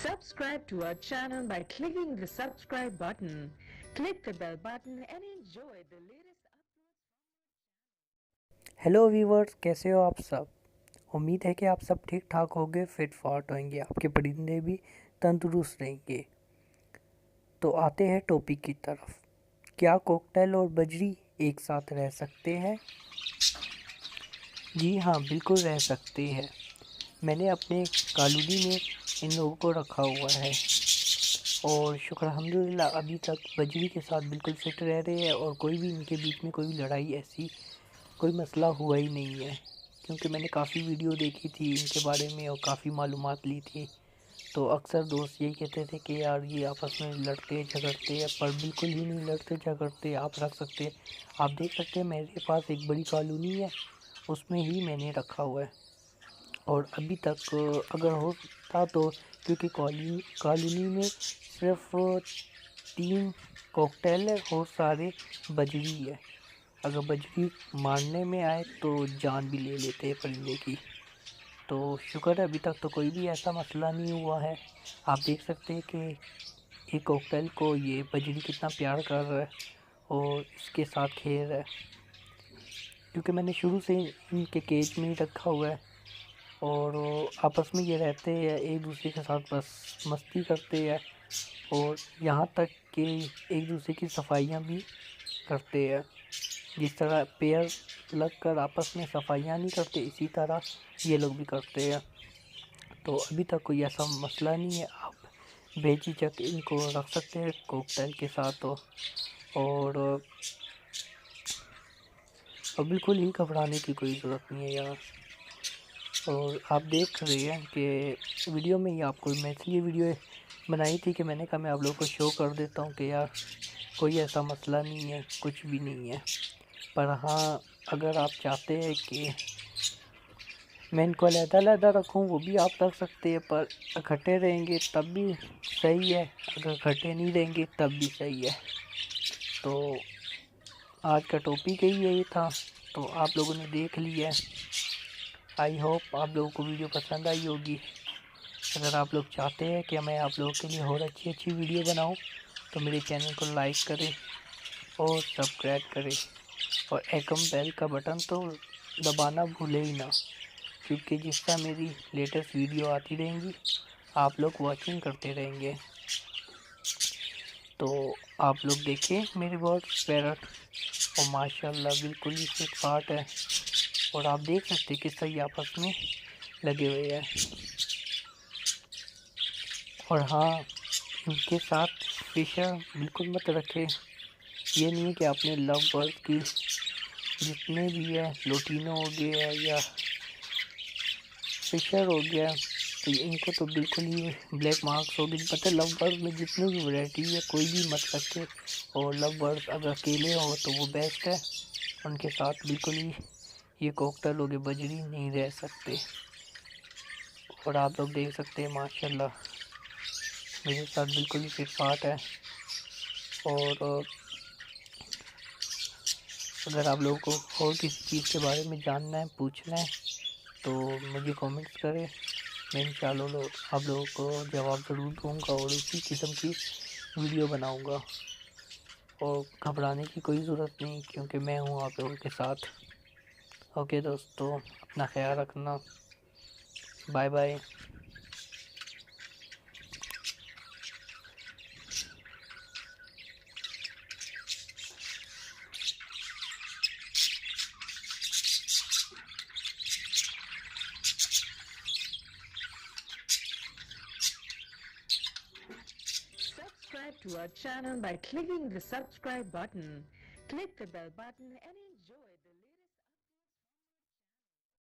Subscribe to our channel by clicking the subscribe button. Click the bell button and enjoy the latest uploads. Hello viewers, कैसे हो आप सब। उम्मीद है कि आप सब ठीक ठाक होंगे, फिट फाट होंगे, आपके परिंदे भी तंदुरुस्त रहेंगे। तो आते हैं टॉपिक की तरफ। क्या कॉकटेल और बजरी एक साथ रह सकते हैं? जी हाँ, बिल्कुल रह सकते हैं। मैंने अपने कॉलोनी में इन लोगों को रखा हुआ है और शुक्र अल्हम्दुलिल्लाह अभी तक बजरी के साथ बिल्कुल फिट रह रहे हैं और कोई भी इनके बीच में कोई लड़ाई ऐसी कोई मसला हुआ ही नहीं है। क्योंकि मैंने काफ़ी वीडियो देखी थी इनके बारे में और काफ़ी मालूमात ली थी। तो अक्सर दोस्त यही कहते थे कि यार ये आपस में लड़ते झगड़ते हैं, पर बिल्कुल ही नहीं लड़ते झगड़ते। आप रख सकते हैं, आप देख सकते हैं मेरे पास एक बड़ी कॉलोनी है, उसमें ही मैंने रखा हुआ है। और अभी तक अगर होता तो, क्योंकि कॉलोनी में सिर्फ 3 कॉकटेल है और सारे बजरी है। अगर बजरी मारने में आए तो जान भी ले लेते हैं परिंदे की। तो शुक्र है अभी तक तो कोई भी ऐसा मसला नहीं हुआ है। आप देख सकते हैं कि एक कॉकटेल को ये बजरी कितना प्यार कर रहा है और इसके साथ खेल रहा है। क्योंकि मैंने शुरू से इनके केज में ही रखा हुआ है और आपस में ये रहते हैं, एक दूसरे के साथ बस मस्ती करते हैं और यहाँ तक कि एक दूसरे की सफाइयाँ भी करते हैं। जिस तरह पेयर लग कर आपस में सफाइयाँ नहीं करते, इसी तरह ये लोग भी करते हैं। तो अभी तक कोई ऐसा मसला नहीं है। आप बेझिझक इनको रख सकते हैं कॉकटेल के साथ तो। और बिल्कुल ही घबराने की कोई ज़रूरत नहीं है यार। और आप देख रहे हैं कि वीडियो में ही आपको मैं इसलिए वीडियो बनाई थी कि मैंने कहा मैं आप लोगों को शो कर देता हूँ कि यार कोई ऐसा मसला नहीं है, कुछ भी नहीं है। पर हाँ, अगर आप चाहते हैं कि मैं इनको अलहदा-अलहदा रखूँ, वो भी आप रख सकते हैं, पर इकट्ठे रहेंगे तब भी सही है, अगर इकट्ठे नहीं रहेंगे तब भी सही है। तो आज का टॉपिक ही यही था, तो आप लोगों ने देख लिया है। आई होप आप लोगों को वीडियो पसंद आई होगी। अगर आप लोग चाहते हैं कि मैं आप लोगों के लिए और अच्छी वीडियो बनाऊं, तो मेरे चैनल को लाइक करें और सब्सक्राइब करें और एकम बेल का बटन तो दबाना भूले ही ना, क्योंकि जिस तरह मेरी लेटेस्ट वीडियो आती रहेंगी आप लोग वॉचिंग करते रहेंगे। तो आप लोग देखें मेरे बर्ड्स पैरट, और माशाल्लाह बिल्कुल ही फिट फाट है। और आप देख सकते हैं किस तरह ये आपस में लगे हुए हैं। और हाँ, इनके साथ फिशर बिल्कुल मत रखें। ये नहीं है कि आपने लव बर्ड की जितने भी है, लोटिनो हो गया या फिशर हो गया, तो इनको तो बिल्कुल ही ब्लैक मार्क्स हो गए। मतलब लव बर्ड में जितनी भी वैरायटी है कोई भी मत रखे। और लव बर्ड अगर अकेले हो तो वो बेस्ट है, उनके साथ बिल्कुल ही ये कॉकटेल हो गए बजरी नहीं रह सकते। और आप लोग देख सकते हैं माशाल्लाह मेरे साथ बिल्कुल ही फिट फाट है। और अगर आप लोगों को और किसी चीज़ के बारे में जानना है, पूछना है, तो मुझे कमेंट्स करें। मैं इंशाल्लाह आप लोगों को जवाब ज़रूर दूँगा और इसी किस्म की वीडियो बनाऊँगा। और घबराने की कोई ज़रूरत नहीं, क्योंकि मैं हूँ आप लोगों के साथ। ओके दोस्तों, अपना ख्याल रखना। Bye bye. Subscribe to our channel by clicking the subscribe button. Click the bell button and